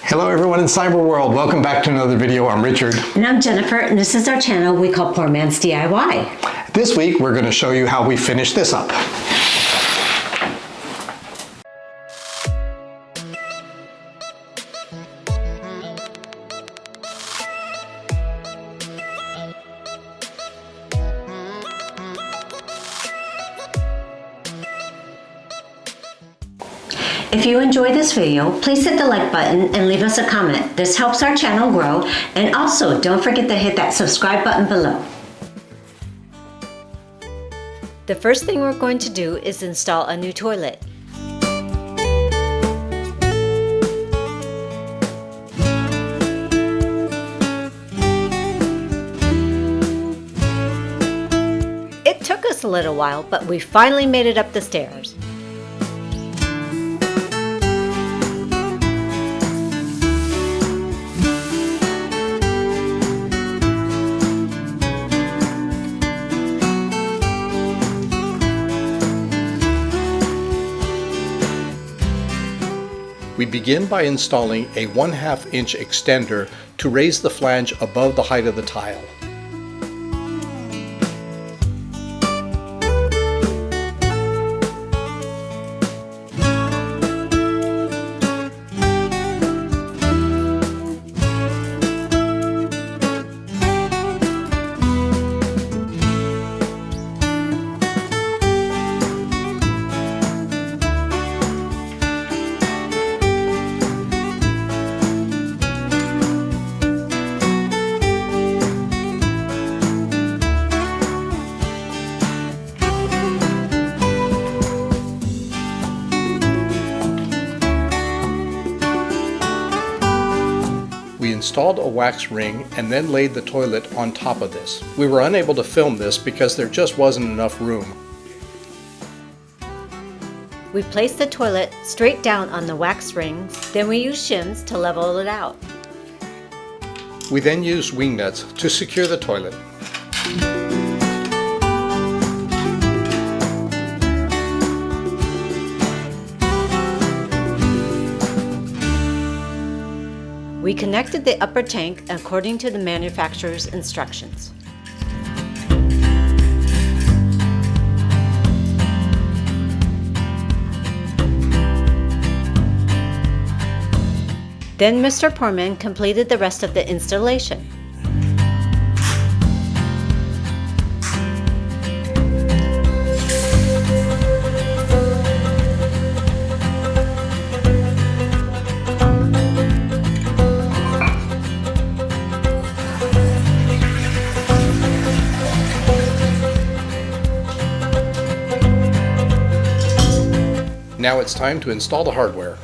Hello everyone in cyber world. Welcome back to another video. I'm Richard. And I'm Jennifer, and this is our channel we call Poor Man's DIY. This week we're going to show you how we finish this up. If you enjoyed this video, please hit the like button and leave us a comment. This helps our channel grow, and also don't forget to hit that subscribe button below. The first thing we're going to do is install a new toilet. It took us a little while, but we finally made it up the stairs. We begin by installing a 1/2 inch extender to raise the flange above the height of the tile. We installed a wax ring and then laid the toilet on top of this. We were unable to film this because there just wasn't enough room. We placed the toilet straight down on the wax rings, then we used shims to level it out. We then used wing nuts to secure the toilet. We connected the upper tank according to the manufacturer's instructions. Then Mr. Poorman completed the rest of the installation. Now it's time to install the hardware.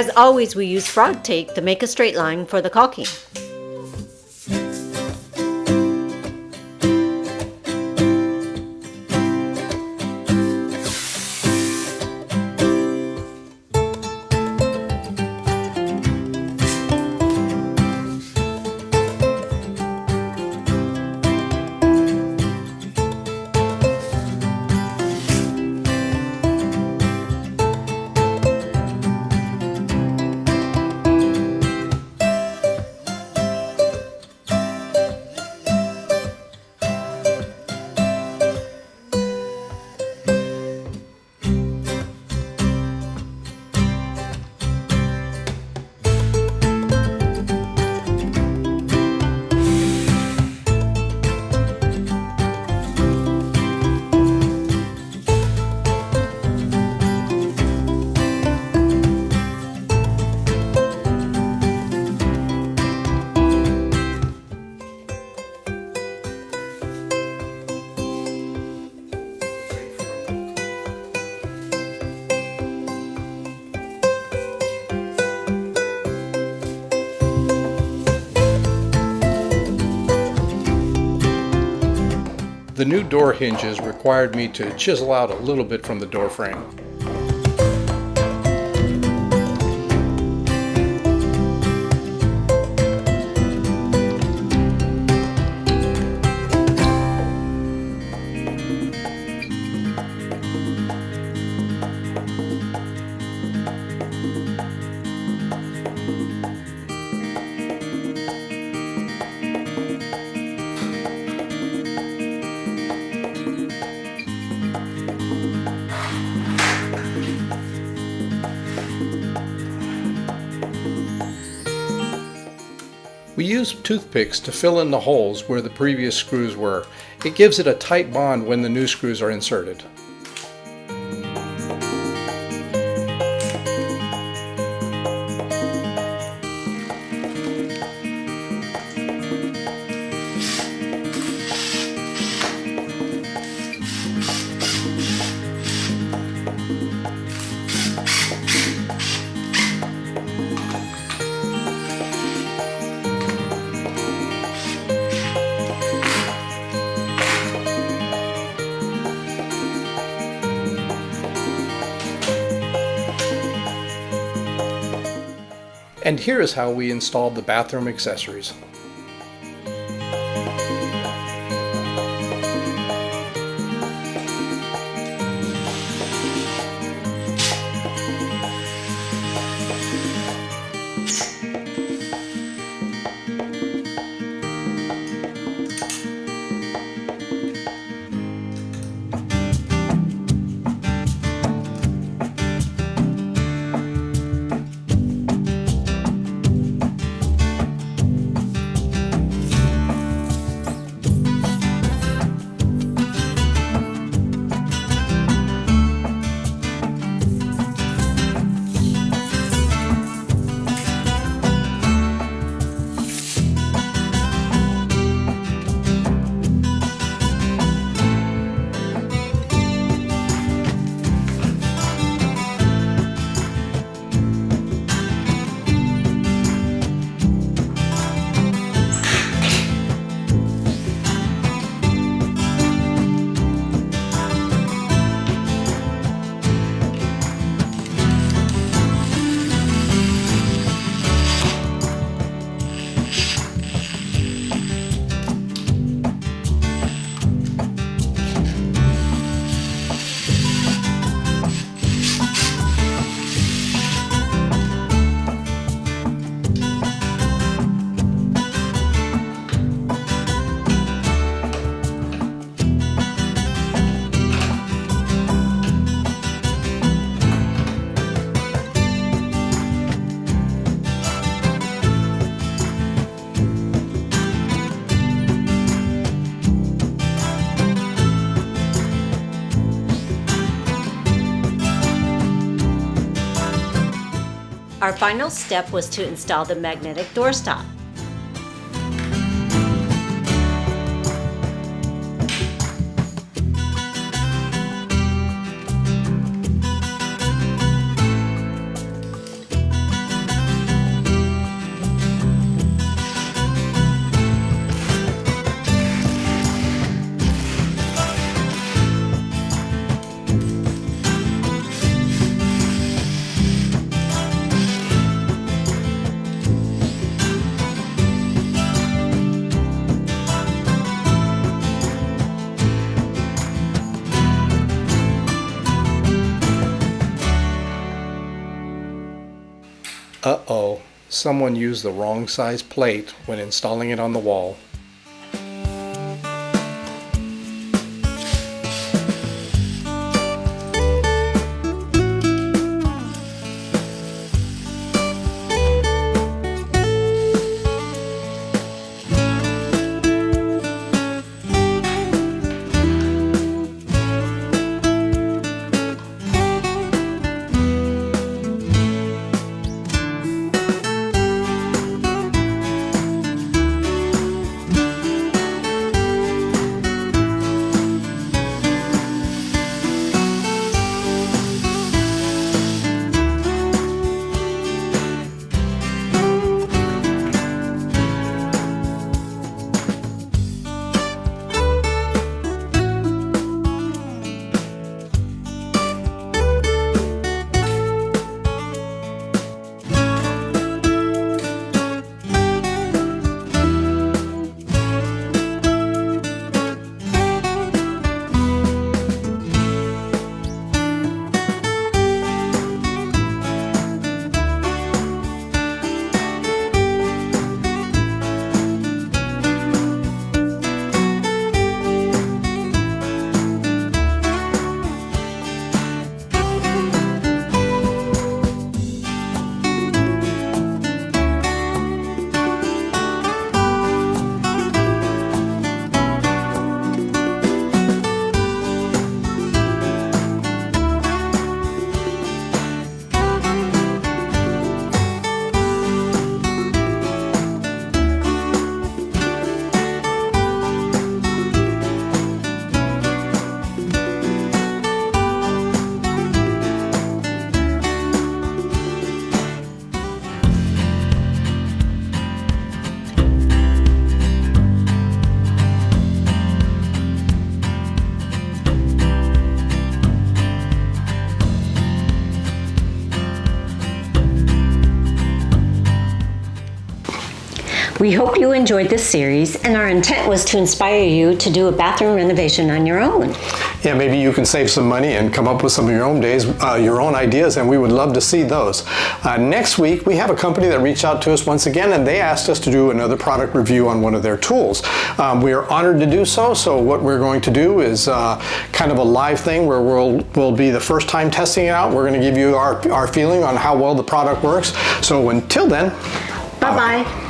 As always, we use frog tape to make a straight line for the caulking. The new door hinges required me to chisel out a little bit from the door frame. We use toothpicks to fill in the holes where the previous screws were. It gives it a tight bond when the new screws are inserted. And here is how we installed the bathroom accessories. Our final step was to install the magnetic doorstop. Uh-oh, someone used the wrong size plate when installing it on the wall. We hope you enjoyed this series, and our intent was to inspire you to do a bathroom renovation on your own. Yeah, maybe you can save some money and come up with some of your own your own ideas, and we would love to see those. Next week, we have a company that reached out to us once again, and they asked us to do another product review on one of their tools. We are honored to do so, so what we're going to do is kind of a live thing where we'll be the first time testing it out. We're going to give you our feeling on how well the product works. So until then, bye-bye.